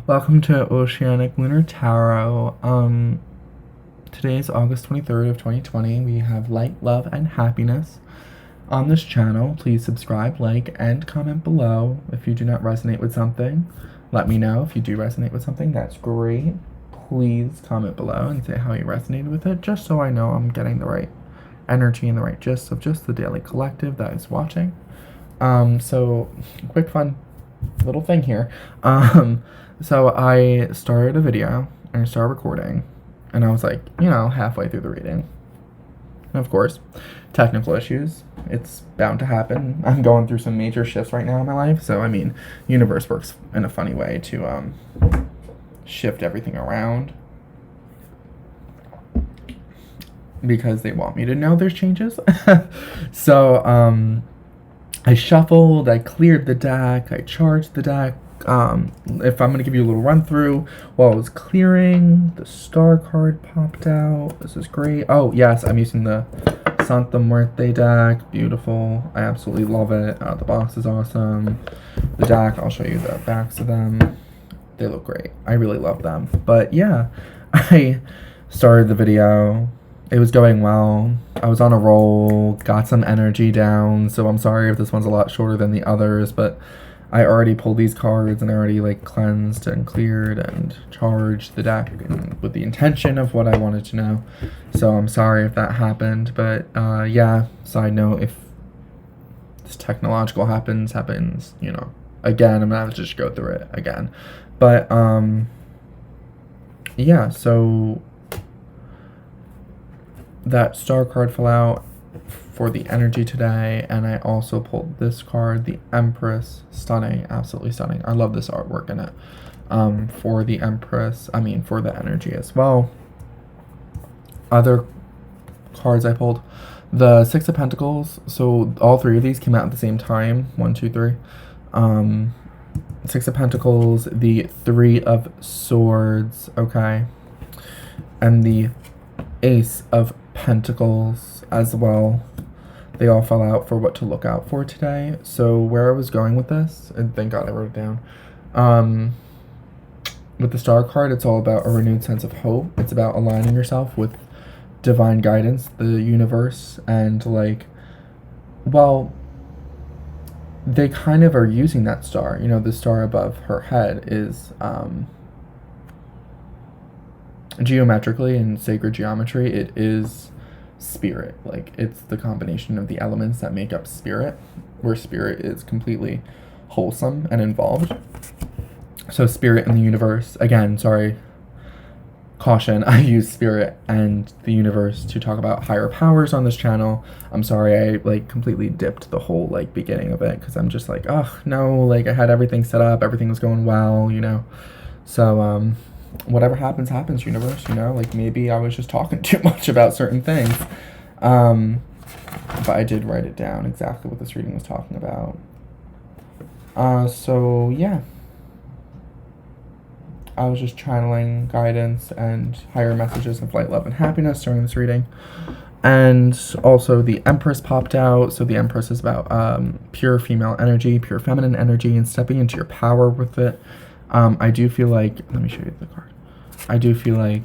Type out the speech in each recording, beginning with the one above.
Welcome to Oceanic Lunar Tarot. Today is August 23rd of 2020. We have light, love, and happiness on this channel. Please subscribe, like, and comment below if you do not resonate with something. Let me know if you do resonate with something. That's great. Please comment below and say how you resonated with it, just so I know I'm getting the right energy and the right gist of just the daily collective that is watching. So quick fun little thing here. So I started a video and I started recording, and I was like, halfway through the reading. And of course, technical issues. It's bound to happen. I'm going through some major shifts right now in my life, so universe works in a funny way to shift everything around because they want me to know there's changes. So I shuffled, I cleared the deck, I charged the deck. If I'm going to give you a little run through, while I was clearing, the star card popped out. This is great. Oh, yes, I'm using the Santa Muerte deck. Beautiful. I absolutely love it. The box is awesome. The deck, I'll show you the backs of them. They look great. I really love them. But yeah, I started the video. It was going well. I was on a roll, got some energy down, so I'm sorry if this one's a lot shorter than the others, but I already pulled these cards and I already cleansed and cleared and charged the deck with the intention of what I wanted to know. So I'm sorry if that happened, but yeah, side note, if this technological happens, again, I'm gonna have to just go through it again. But yeah, so that star card fell out for the energy today, and I also pulled this card, the Empress. Stunning, absolutely stunning. I love this artwork in it. For the Empress, for the energy as well. Other cards I pulled, the Six of Pentacles. So all three of these came out at the same time. 1, 2, 3. Six of Pentacles, the Three of Swords, okay, and the Ace of Pentacles as well. They all fell out for what to look out for today. So where I was going with this, and thank God I wrote it down, with the star card, it's all about a renewed sense of hope. It's about aligning yourself with divine guidance, the universe, and they kind of are using that star. The star above her head is geometrically, in sacred geometry, it is spirit. It's the combination of the elements that make up spirit, where spirit is completely wholesome and involved. So spirit and the universe, again, sorry, caution, I use spirit and the universe to talk about higher powers on this channel. I'm sorry I completely dipped the whole beginning of it, because I'm just oh no, I had everything set up, everything was going well, so whatever happens, universe, maybe I was just talking too much about certain things. But I did write it down exactly what this reading was talking about. So yeah. I was just channeling guidance and higher messages of light, love, and happiness during this reading. And also the Empress popped out. So the Empress is about pure female energy, pure feminine energy, and stepping into your power with it. I do feel let me show you the card. I do feel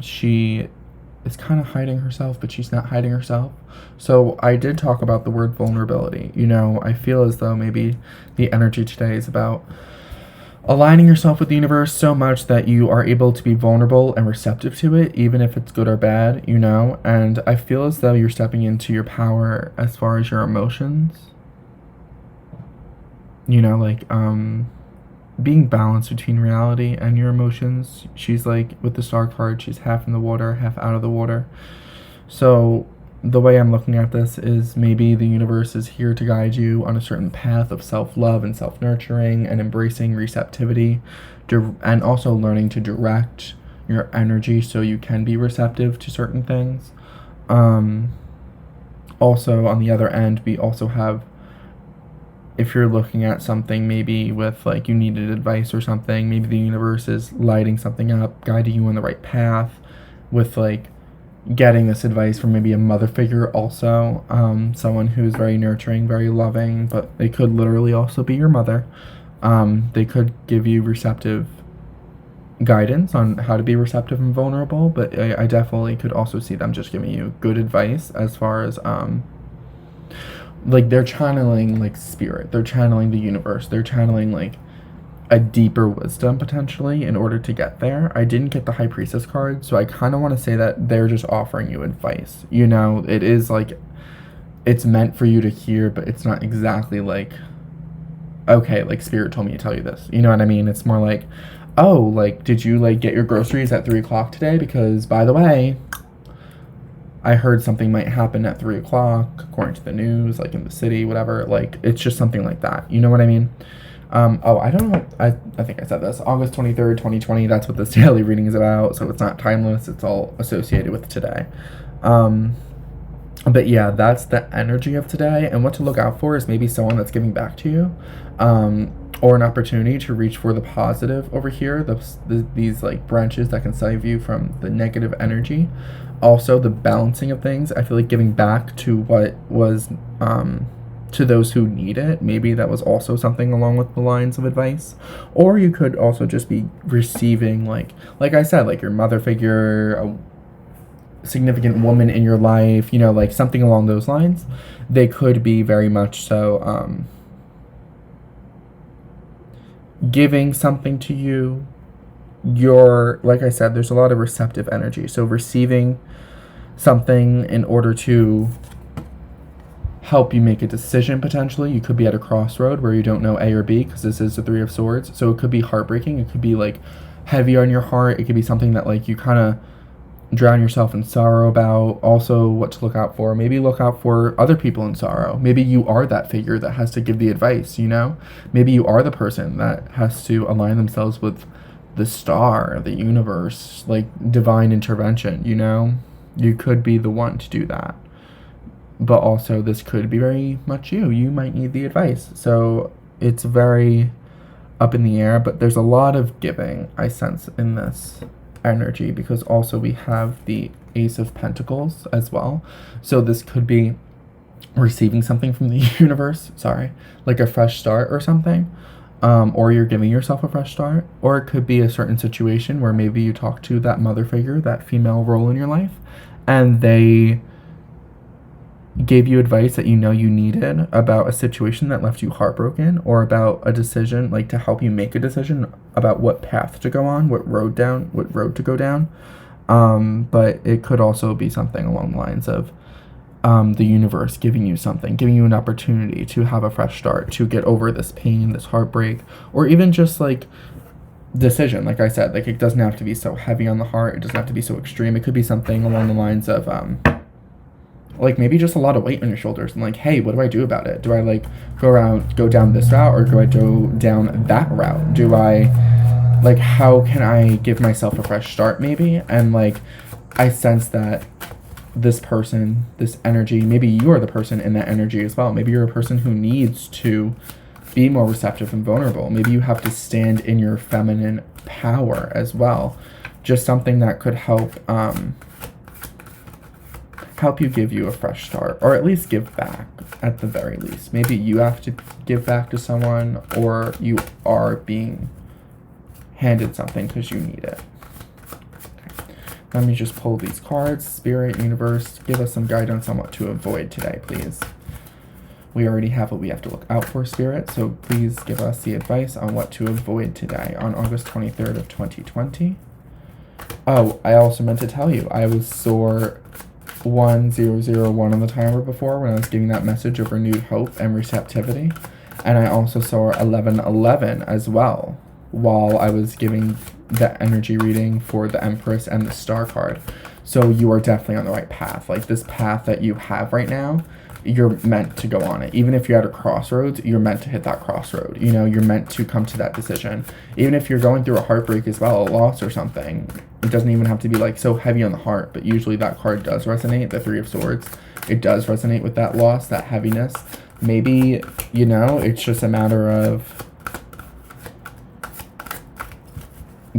she is kind of hiding herself, but she's not hiding herself. So I did talk about the word vulnerability. I feel as though maybe the energy today is about aligning yourself with the universe so much that you are able to be vulnerable and receptive to it, even if it's good or bad, and I feel as though you're stepping into your power as far as your emotions. Being balanced between reality and your emotions. She's with the star card, she's half in the water, half out of the water. So the way I'm looking at this is maybe the universe is here to guide you on a certain path of self-love and self-nurturing and embracing receptivity, and also learning to direct your energy so you can be receptive to certain things. Also, on the other end, we also have, if you're looking at something maybe with you needed advice or something, maybe the universe is lighting something up, guiding you on the right path with getting this advice from maybe a mother figure also, someone who's very nurturing, very loving, but they could literally also be your mother. They could give you receptive guidance on how to be receptive and vulnerable, but I definitely could also see them just giving you good advice as far as like they're channeling like spirit, they're channeling the universe, they're channeling like a deeper wisdom potentially in order to get there. I didn't get the High Priestess card, so I kind of want to say that they're just offering you advice. You know, it is like it's meant for you to hear, but it's not exactly like, okay, like spirit told me to tell you this. You know what I mean? It's more like, oh, like did you like get your groceries at 3 o'clock today? Because by the way, I heard something might happen at 3 o'clock according to the news, like in the city, whatever. Like it's just something like that. You know what I mean? Oh, I don't know. I think I said this. August 23rd, 2020. That's what this daily reading is about. So it's not timeless. It's all associated with today. But yeah, that's the energy of today. And what to look out for is maybe someone that's giving back to you. Or an opportunity to reach for the positive over here. These like branches that can save you from the negative energy. Also, the balancing of things. I feel like giving back to what was... to those who need it. Maybe that was also something along with the lines of advice. Or you could also just be receiving like I said, like your mother figure, a significant woman in your life, you know, like something along those lines. They could be very much so giving something to you. You're, like I said, there's a lot of receptive energy. So receiving something in order to help you make a decision potentially. You could be at a crossroad where you don't know A or B, because this is the Three of Swords. So it could be heartbreaking. It could be like heavy on your heart. It could be something that like you kind of drown yourself in sorrow about. Also, what to look out for. Maybe look out for other people in sorrow. Maybe you are that figure that has to give the advice, you know? Maybe you are the person that has to align themselves with the star, the universe, like divine intervention, you know? You could be the one to do that. But also this could be very much you. You might need the advice. So it's very up in the air, but there's a lot of giving I sense in this energy, because also we have the Ace of Pentacles as well. So this could be receiving something from the universe, like a fresh start or something. Or you're giving yourself a fresh start. Or it could be a certain situation where maybe you talk to that mother figure, that female role in your life, and they gave you advice that you know you needed about a situation that left you heartbroken, or about a decision, like to help you make a decision about what path to go on, what road to go down. But it could also be something along the lines of the universe giving you something, giving you an opportunity to have a fresh start, to get over this pain, this heartbreak, or even just like decision. Like I said, like it doesn't have to be so heavy on the heart. It doesn't have to be so extreme. It could be something along the lines of like maybe just a lot of weight on your shoulders, and like, hey, what do I do about it? Do I like go down this route, or do I go down that route? Do I like, how can I give myself a fresh start maybe? And like I sense that this person, this energy, maybe you are the person in that energy as well. Maybe you're a person who needs to be more receptive and vulnerable. Maybe you have to stand in your feminine power as well. Just something that could help you give you a fresh start, or at least give back at the very least. Maybe you have to give back to someone, or you are being handed something because you need it. Okay. Let me just pull these cards. Spirit, universe, give us some guidance on what to avoid today, please. We already have what we have to look out for, Spirit, so please give us the advice on what to avoid today on August 23rd of 2020. Oh, I also meant to tell you, I was sore 1001 on the timer before when I was giving that message of renewed hope and receptivity. And I also saw 1111 as well while I was giving the energy reading for the Empress and the Star card. So you are definitely on the right path. Like this path that you have right now, you're meant to go on it. Even if you're at a crossroads, you're meant to hit that crossroad. You know, you're meant to come to that decision. Even if you're going through a heartbreak as well, a loss or something, it doesn't even have to be like so heavy on the heart, but usually that card does resonate, the Three of Swords. It does resonate with that loss, that heaviness. Maybe, you know, it's just a matter of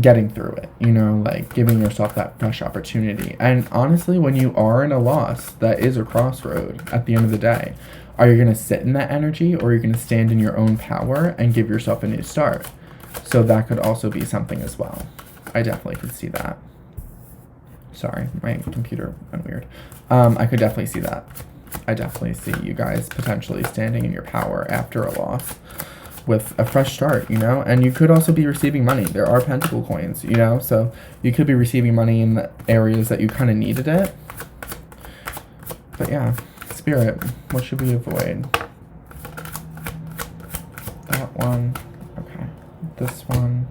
getting through it, you know, like giving yourself that fresh opportunity. And honestly, when you are in a loss that is a crossroad at the end of the day, are you going to sit in that energy, or are you going to stand in your own power and give yourself a new start? So that could also be something as well. I definitely could see that. Sorry, my computer went weird. I could definitely see that. I definitely see you guys potentially standing in your power after a loss with a fresh start, you know? And you could also be receiving money. There are pentacle coins, you know? So you could be receiving money in the areas that you kind of needed it. But yeah, Spirit, what should we avoid? That one. Okay. This one.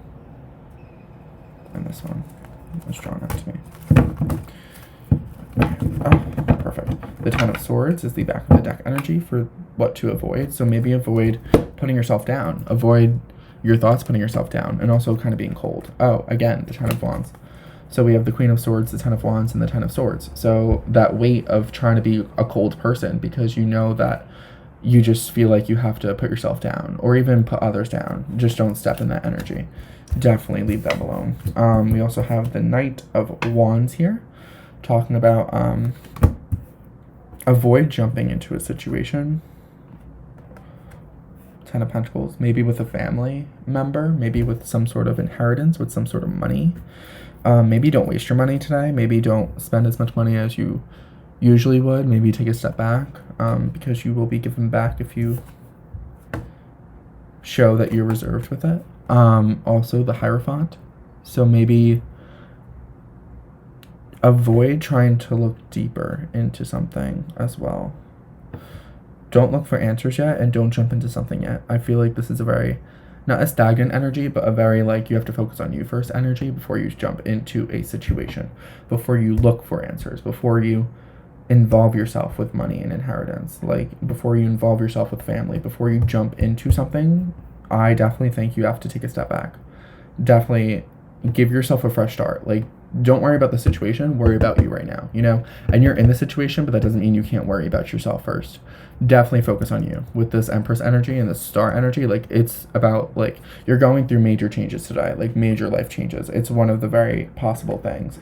And this one was drawn out to me. Oh, perfect. The Ten of Swords is the back of the deck energy for what to avoid. So maybe avoid putting yourself down. Avoid your thoughts putting yourself down, and also kind of being cold. Oh, again, the Ten of Wands. So we have the Queen of Swords, the Ten of Wands, and the Ten of Swords. So that weight of trying to be a cold person because you know that you just feel like you have to put yourself down, or even put others down. Just don't step in that energy. Definitely leave that alone. We also have the Knight of Wands here, talking about avoid jumping into a situation. Ten of Pentacles, maybe with a family member, maybe with some sort of inheritance, with some sort of money. Maybe don't waste your money today. Maybe don't spend as much money as you usually would. Maybe take a step back, because you will be given back if you show that you're reserved with it. Also the Hierophant. So maybe avoid trying to look deeper into something as well. Don't look for answers yet, and don't jump into something yet. I feel like this is a very, not a stagnant energy, but a very like you have to focus on you first energy before you jump into a situation, before you look for answers, before you involve yourself with money and inheritance, like before you involve yourself with family, before you jump into something. I definitely think you have to take a step back. Definitely give yourself a fresh start. Like, don't worry about the situation, worry about you right now, you know? And you're in the situation, but that doesn't mean you can't worry about yourself first. Definitely focus on you. With this Empress energy and the Star energy, like, it's about, like, you're going through major changes today, like, major life changes. It's one of the very possible things.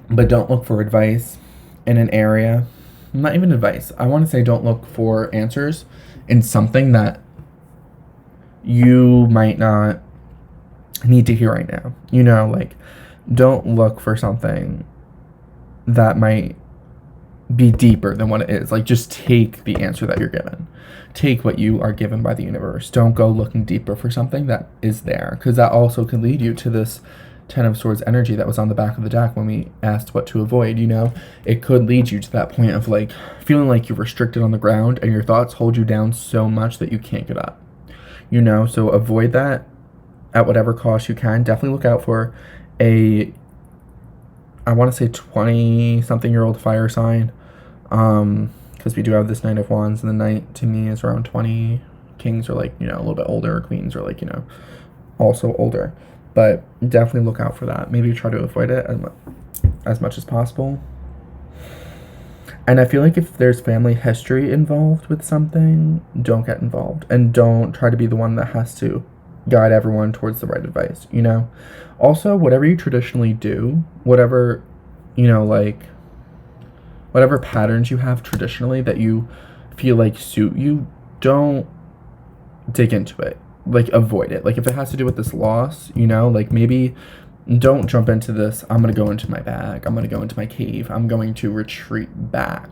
But don't look for advice in an area. Not even advice. I want to say don't look for answers in something that you might not need to hear right now. You know, like, don't look for something that might be deeper than what it is. Like, just take the answer that you're given. Take what you are given by the universe. Don't go looking deeper for something that is there, because that also can lead you to this Ten of Swords energy that was on the back of the deck when we asked what to avoid. You know, it could lead you to that point of like feeling like you're restricted on the ground and your thoughts hold you down so much that you can't get up, you know? So avoid that at whatever cost you can. Definitely look out for a, I want to say 20-something-year-old fire sign, because we do have this Knight of Wands, and the Knight to me is around 20. Kings are like, you know, a little bit older. Queens are like, you know, also older. But definitely look out for that. Maybe try to avoid it as much as possible. And I feel like if there's family history involved with something, don't get involved. And don't try to be the one that has to guide everyone towards the right advice, you know? Also, whatever you traditionally do, whatever, you know, like, whatever patterns you have traditionally that you feel like suit you, don't dig into it. Like, avoid it. Like, if it has to do with this loss, you know, like, maybe don't jump into this, I'm going to go into my bag, I'm going to go into my cave, I'm going to retreat back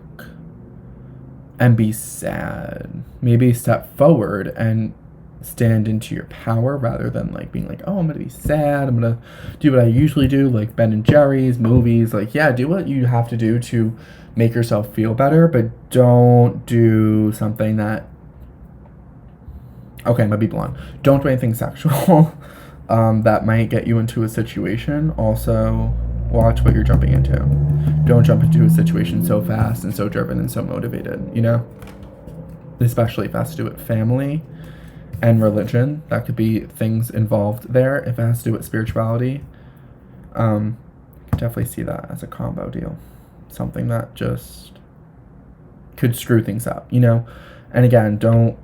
and be sad. Maybe step forward and stand into your power rather than, like, being like, oh, I'm going to be sad, I'm going to do what I usually do, like Ben and Jerry's, movies. Like, yeah, do what you have to do to make yourself feel better, but don't do something that, okay, I'm gonna be blunt. Don't do anything sexual that might get you into a situation. Also, watch what you're jumping into. Don't jump into a situation so fast and so driven and so motivated, you know? Especially if it has to do with family and religion. That could be things involved there. If it has to do with spirituality, definitely see that as a combo deal. Something that just could screw things up, you know? And again, don't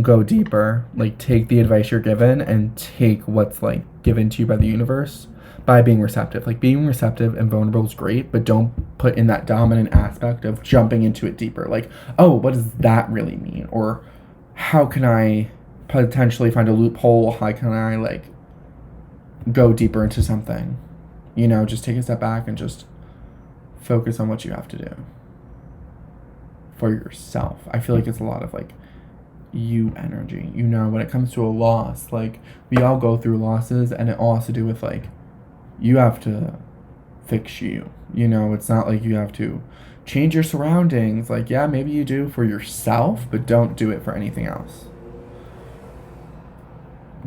go deeper. Like, take the advice you're given and take what's, like, given to you by the universe by being receptive. Like, being receptive and vulnerable is great, but don't put in that dominant aspect of jumping into it deeper. Like, oh, what does that really mean? Or how can I potentially find a loophole? How can I, like, go deeper into something? You know, just take a step back and just focus on what you have to do for yourself. I feel like it's a lot of, like, you energy. You know, when it comes to a loss, like, we all go through losses, and it all has to do with, like, you have to fix you. You know, it's not like you have to change your surroundings. Like, yeah, maybe you do for yourself, but don't do it for anything else.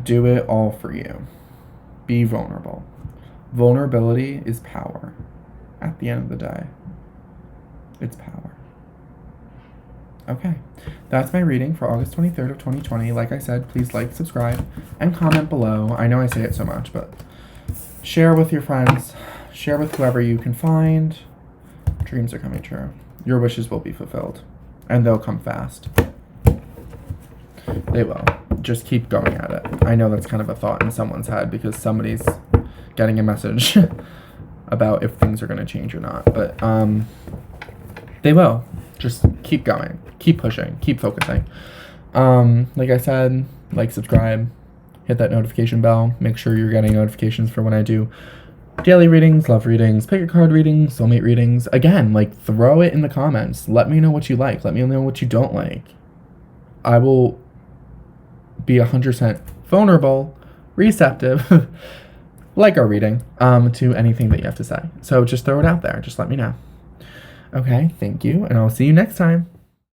Do it all for you. Be vulnerable. Vulnerability is power. At the end of the day, it's power. Okay, that's my reading for August 23rd of 2020. Like I said, please like, subscribe, and comment below. I know I say it so much, but share with your friends. Share with whoever you can find. Dreams are coming true. Your wishes will be fulfilled. And they'll come fast. They will. Just keep going at it. I know that's kind of a thought in someone's head because somebody's getting a message about if things are going to change or not. But they will. Just keep going. Keep pushing. Keep focusing. Like I said, like, subscribe. Hit that notification bell. Make sure you're getting notifications for when I do daily readings, love readings, pick a card readings, soulmate readings. Again, like, throw it in the comments. Let me know what you like. Let me know what you don't like. I will be 100% vulnerable, receptive, like our reading, to anything that you have to say. So just throw it out there. Just let me know. Okay, thank you, and I'll see you next time.